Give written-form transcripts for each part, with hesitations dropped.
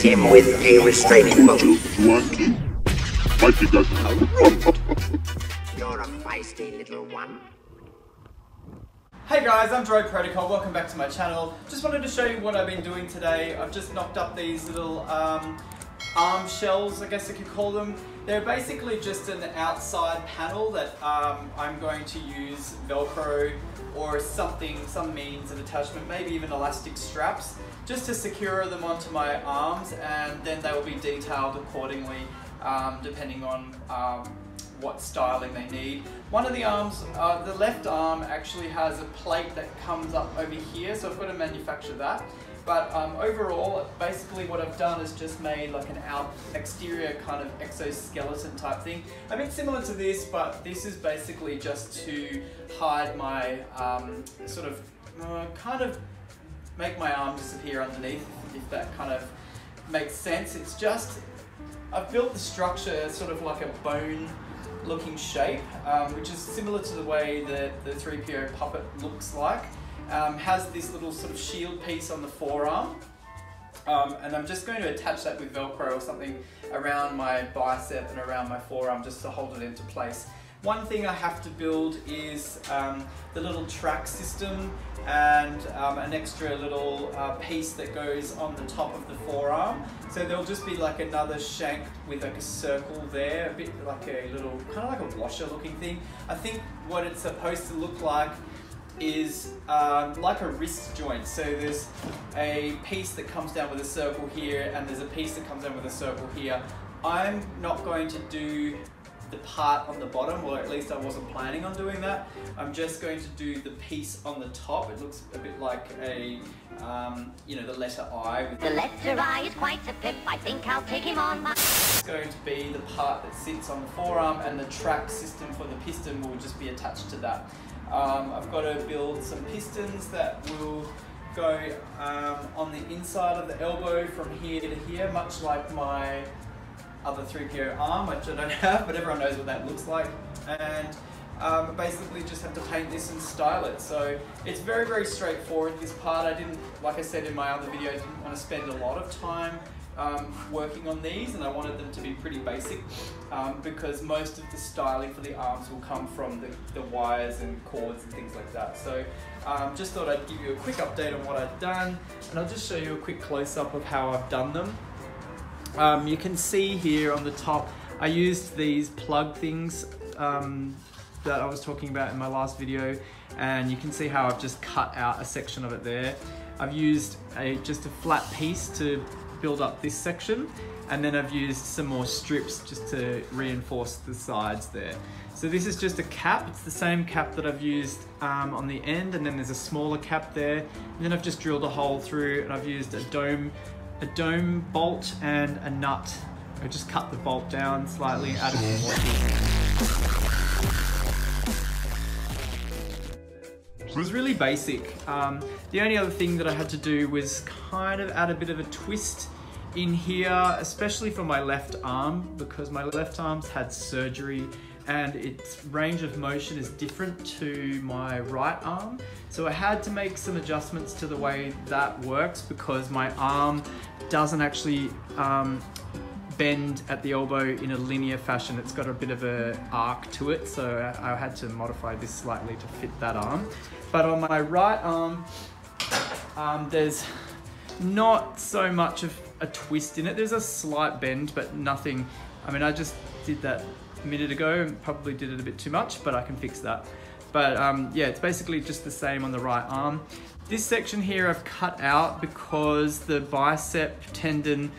him with a restraining bolt. You're a feisty little one. Hey guys, I'm Droid Protocol, welcome back to my channel. Just wanted to show you what I've been doing today. I've just knocked up these little arm shells, I guess I could call them. They're basically just an outside panel that I'm going to use Velcro or something, some means of attachment, maybe even elastic straps, just to secure them onto my arms, and then they will be detailed accordingly depending on what styling they need. One of the arms, the left arm actually has a plate that comes up over here, so I've got to manufacture that. But overall, basically what I've done is just made like an exterior kind of exoskeleton type thing. A bit similar to this, but this is basically just to hide my kind of make my arm disappear underneath, if that kind of makes sense. It's just, I've built the structure sort of like a bone looking shape, which is similar to the way that the C3PO puppet looks like. Has this little sort of shield piece on the forearm, and I'm just going to attach that with Velcro or something around my bicep and around my forearm just to hold it into place. One thing I have to build is the little track system and an extra little piece that goes on the top of the forearm. So there'll just be like another shank with like a circle there, a bit like a little, kind of like a washer looking thing. I think what it's supposed to look like is like a wrist joint. So there's a piece that comes down with a circle here, and there's a piece that comes down with a circle here. I'm not going to do the part on the bottom, or at least I wasn't planning on doing that. I'm just going to do the piece on the top. It looks a bit like a, you know, the letter I. The letter I is quite a pip, I think I'll take him on my... It's going to be the part that sits on the forearm, and the track system for the piston will just be attached to that. I've got to build some pistons that will go on the inside of the elbow from here to here, much like my other C3PO arm, which I don't have, but everyone knows what that looks like. And basically just have to paint this and style it. So it's very, very straightforward, this part. I didn't, like I said in my other video, I didn't want to spend a lot of time working on these, and I wanted them to be pretty basic because most of the styling for the arms will come from the wires and cords and things like that. So just thought I'd give you a quick update on what I've done, and I'll just show you a quick close-up of how I've done them. You can see here on the top, I used these plug things that I was talking about in my last video, and you can see how I've just cut out a section of it there. I've used just a flat piece to build up this section, and then I've used some more strips just to reinforce the sides there. So this is just a cap. It's the same cap that I've used on the end, and then there's a smaller cap there, and then I've just drilled a hole through, and I've used a dome bolt and a nut. I just cut the bolt down slightly, added some more. It was really basic. The only other thing that I had to do was kind of add a bit of a twist in here, especially for my left arm, because my left arm's had surgery and its range of motion is different to my right arm. So I had to make some adjustments to the way that works, because my arm doesn't actually bend at the elbow in a linear fashion. It's got a bit of an arc to it, so I had to modify this slightly to fit that arm. But on my right arm, there's not so much of a twist in it. There's a slight bend, but nothing. I mean, I just did that a minute ago and probably did it a bit too much, but I can fix that. But yeah, it's basically just the same on the right arm. This section here I've cut out because the bicep tendon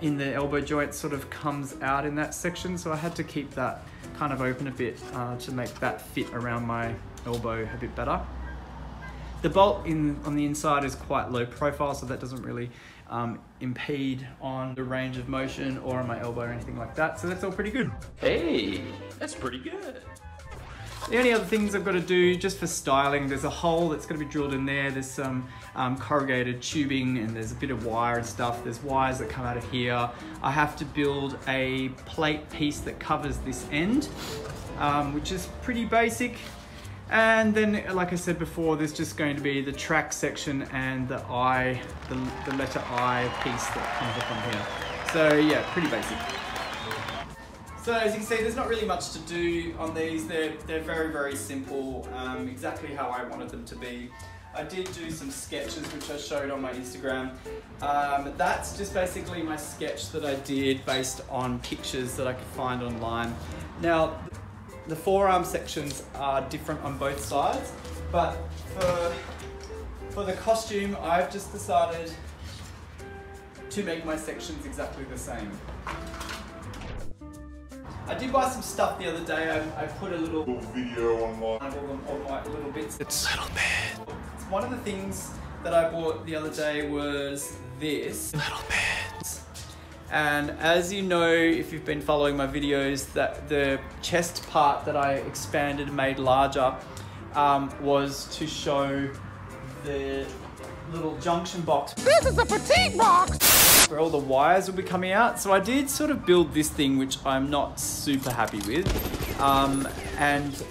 in the elbow joint sort of comes out in that section, so I had to keep that kind of open a bit to make that fit around my elbow a bit better. The bolt on the inside is quite low profile, so that doesn't really impede on the range of motion or on my elbow or anything like that, so that's all pretty good. Hey, that's pretty good. The only other things I've got to do just for styling, there's a hole that's going to be drilled in there. There's some corrugated tubing, and there's a bit of wire and stuff. There's wires that come out of here. I have to build a plate piece that covers this end, which is pretty basic. And then, like I said before, there's just going to be the track section and the I, the letter I piece that comes up on here. So yeah, pretty basic. So as you can see, there's not really much to do on these. They're very, very simple, exactly how I wanted them to be. I did do some sketches which I showed on my Instagram. That's just basically my sketch that I did based on pictures that I could find online. Now, the forearm sections are different on both sides, but for the costume, I've just decided to make my sections exactly the same. I did buy some stuff the other day. I put a little video online of all my little bits. It's little bit. One of the things that I bought the other day was this. Little bit. And as you know, if you've been following my videos, that the chest part that I expanded and made larger was to show the little junction box. This is a petite box! Where all the wires will be coming out. So I did sort of build this thing, which I'm not super happy with. And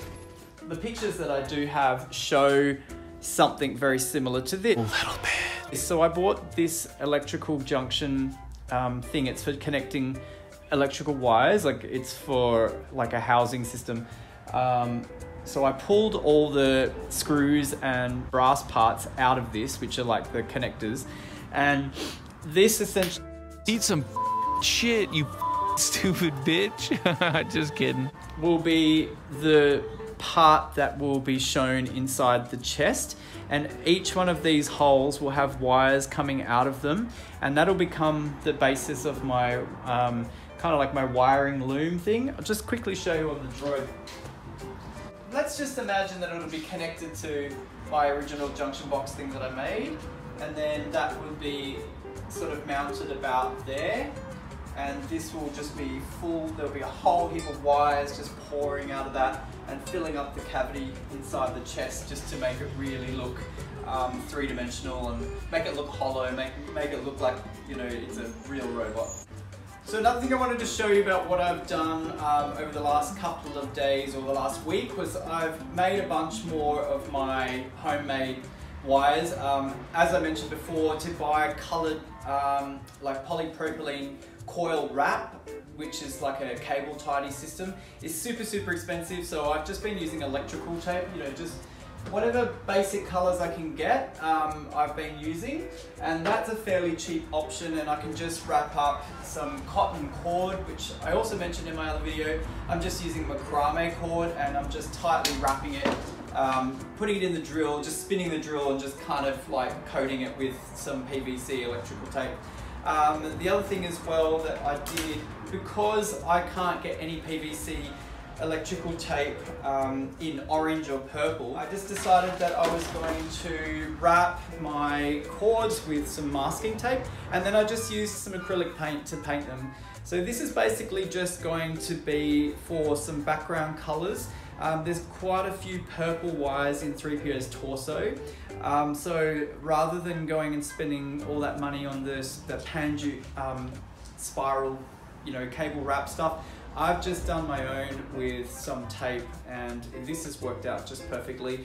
the pictures that I do have show something very similar to this. A little bit. So I bought this electrical junction thing. It's for connecting electrical wires, like it's for like a housing system. So I pulled all the screws and brass parts out of this, which are like the connectors, and this essentially... Eat some shit, you stupid bitch. Just kidding. Will be the part that will be shown inside the chest, and each one of these holes will have wires coming out of them, and that'll become the basis of my kind of like my wiring loom thing. I'll just quickly show you on the Droid. Let's just imagine that it'll be connected to my original junction box thing that I made, and then that will be sort of mounted about there, and this will just be full. There'll be a whole heap of wires just pouring out of that and filling up the cavity inside the chest, just to make it really look three-dimensional and make it look hollow, make it look like, you know, it's a real robot. So another thing I wanted to show you about what I've done over the last couple of days or the last week was I've made a bunch more of my homemade wires. As I mentioned before, to buy coloured like polypropylene coil wrap, which is like a cable tidy system, is super expensive. So I've just been using electrical tape, you know, just whatever basic colours I can get, I've been using, and that's a fairly cheap option, and I can just wrap up some cotton cord, which I also mentioned in my other video. I'm just using macrame cord, and I'm just tightly wrapping it, putting it in the drill, just spinning the drill and just kind of like coating it with some PVC electrical tape. The other thing as well that I did, because I can't get any PVC electrical tape in orange or purple, I just decided that I was going to wrap my cords with some masking tape, and then I just used some acrylic paint to paint them. So this is basically just going to be for some background colors. There's quite a few purple wires in 3PO's torso, so rather than going and spending all that money on the Panjute spiral, you know, cable wrap stuff, I've just done my own with some tape, and this has worked out just perfectly.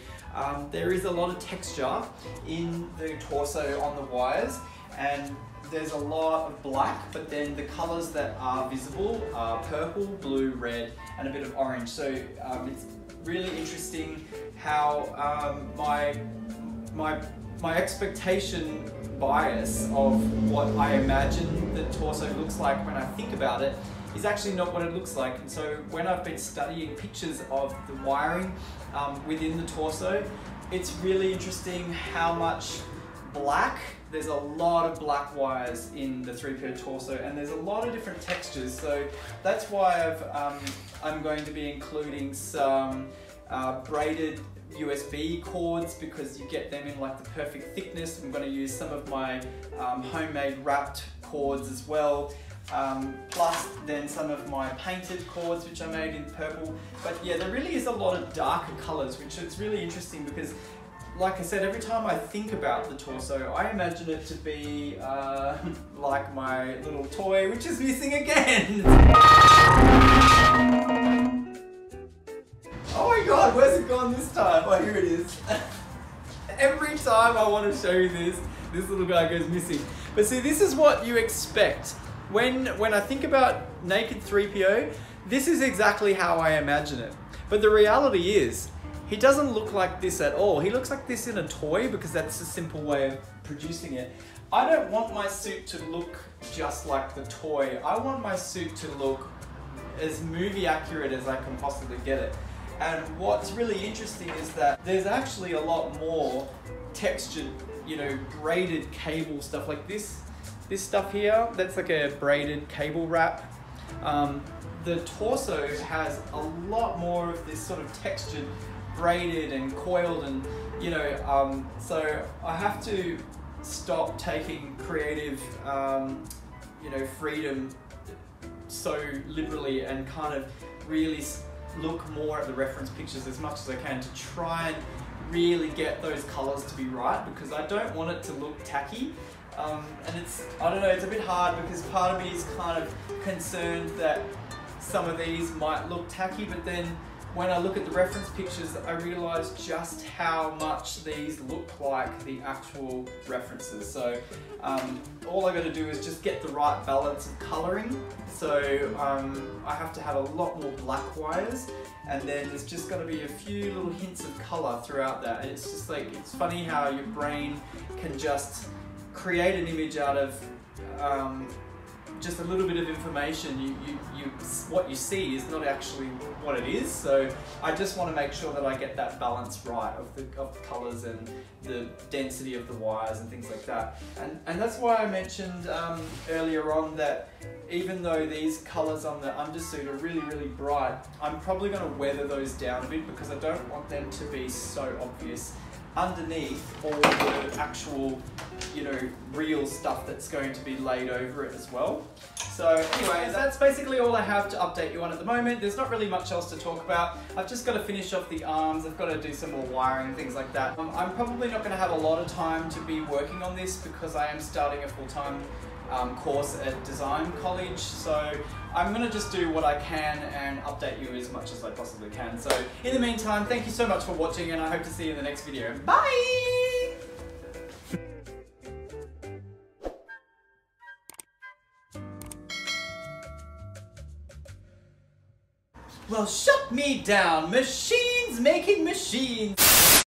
There is a lot of texture in the torso on the wires, and there's a lot of black, but then the colors that are visible are purple, blue, red, and a bit of orange. So it's really interesting how my expectation bias of what I imagine the torso looks like when I think about it is actually not what it looks like. And so when I've been studying pictures of the wiring within the torso, it's really interesting how much black, there's a lot of black wires in the 3PO torso, and there's a lot of different textures. So that's why I'm going to be including some braided USB cords, because you get them in like the perfect thickness. I'm going to use some of my homemade wrapped cords as well. Plus then some of my painted cords, which I made in purple. But yeah, there really is a lot of darker colors, which is really interesting because, like I said, every time I think about the torso, I imagine it to be like my little toy, which is missing again. Oh my god, where's it gone this time? here it is. Every time I want to show you this little guy goes missing. But see, this is what you expect. When I think about naked 3PO, this is exactly how I imagine it. But the reality is, he doesn't look like this at all. He looks like this in a toy because that's a simple way of producing it. I don't want my suit to look just like the toy. I want my suit to look as movie accurate as I can possibly get it. And what's really interesting is that there's actually a lot more textured, you know, braided cable stuff like this stuff here. That's like a braided cable wrap. The torso has a lot more of this sort of textured, braided and coiled, and you know, so I have to stop taking creative, you know, freedom so liberally and kind of really look more at the reference pictures as much as I can to try and really get those colors to be right, because I don't want it to look tacky. And it's, I don't know, it's a bit hard because part of me is kind of concerned that some of these might look tacky, but then when I look at the reference pictures, I realise just how much these look like the actual references. So all I got to do is just get the right balance of colouring. So I have to have a lot more black wires, and then there's just got to be a few little hints of colour throughout that. And it's just like, it's funny how your brain can just create an image out of just a little bit of information. What you see is not actually what it is. So I just want to make sure that I get that balance right of the colours and the density of the wires and things like that. And that's why I mentioned earlier on that even though these colours on the undersuit are really, really bright, I'm probably going to weather those down a bit because I don't want them to be so obvious underneath all the actual, you know, real stuff that's going to be laid over it as well. So anyway, that's basically all I have to update you on at the moment. There's not really much else to talk about. I've just got to finish off the arms. I've got to do some more wiring and things like that. I'm probably not going to have a lot of time to be working on this because I am starting a full-time course at design college. So I'm going to just do what I can and update you as much as I possibly can. So in the meantime, thank you so much for watching, and I hope to see you in the next video. Bye! Well, shut me down. Machines making machines.